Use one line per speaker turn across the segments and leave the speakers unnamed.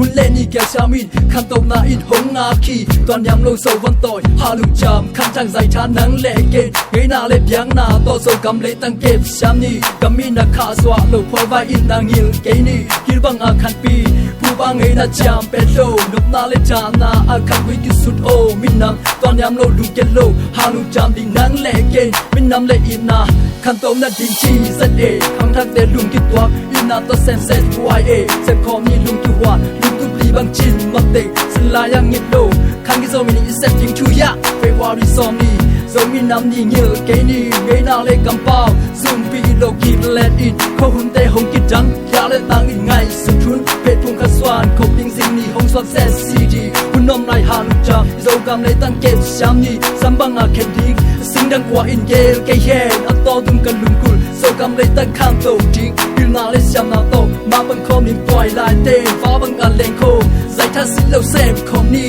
hun le ni kya shamin khan tok na in hong nga khi toàn yam lo so van toy halu jam khan chang zai tha nang le ke ngai na le byang na to so kam le tang ke sham ni kami na kha swa lo phoi vai in na ngil ke ni kir bang a khan pi pu ba ngai na jam pe lo nup na le cha na a khan wi ki sut o min nam toàn yam lo lu ke lo halu jam ding nang le ke min nam le in na khan tom na ding chi zat e khang thak de lung ki twa in na to sen sen why e se khom ni lung tu wa lung tu bli bang chin mak te san la yang ngit lo khang ki zo mi ni set ding chu ya February som ni zo mi nam ni ngil ke ni ngai na le kam pao zoom pi lo ki let in ko hun te hong ki jang ya le tang in ngai su chun pe thung kha swan ko ping sing ni hong swan set cd hun nom nai han cha zo kam le tang ke sham ni sam bang a khen dik sing dang kwa in gel ke hen a to dum kan lung kul so kam le tang kham to dik bil na le sham na to ma bang khom ni poi lai te fa bang a leng ko zai tha si lo sem khom ni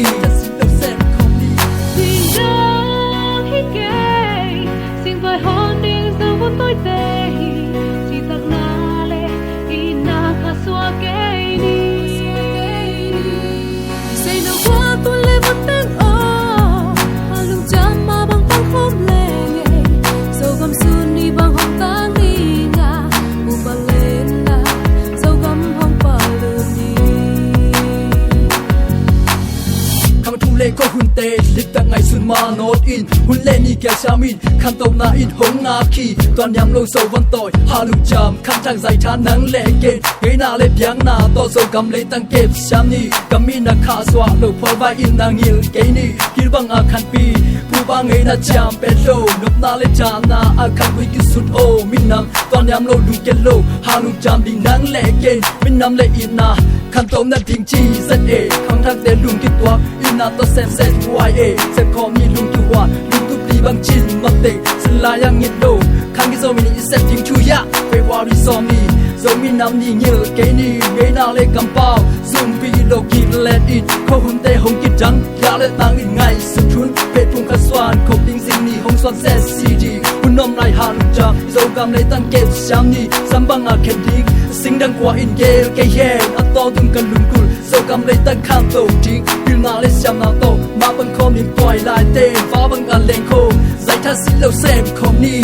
ko hun te lit ta ngai sun ma not in hun le ni kya shamin khan tok na in hong nga khi toàn yam lo so van toy halu jam khan chang zai tha nang le ke ngai na le byang na to so kam le tang ke sham ni kami na kha swa lo phoi vai in na ngil ke ni kir bang a khan pi pu ba ngai na jam pe lo nup na le cha na a khan wi ki sut o min nam toàn yam lo lu ke lo halu jam ding nang le ke min nam le in na khan tom na ding chi zat e khang thak de lung ki twa in na to sen sen why e se khom ni lung tu wa lung tu pli bang chin mak te san la yang ngit lo khang ki zo mi ni set ding chu ya February som ni zo mi nam ni ngil ke ni ngai na le kam pao zoom pi lo ki let in ko hun te hong ki jang ya le tang in ngai su chun pe thung kha swan ko ding sing ni hong swan set cd hun nom nai han cha zo kam le tang ke sham ni sam bang a khen dik sing dang kwa in gel ke hen a to dum kan lung kul so kam le tang kham to dik bil na le sham na to ma bang khom ni poi lai te fa bang a leng ko zai tha si lo sem khom ni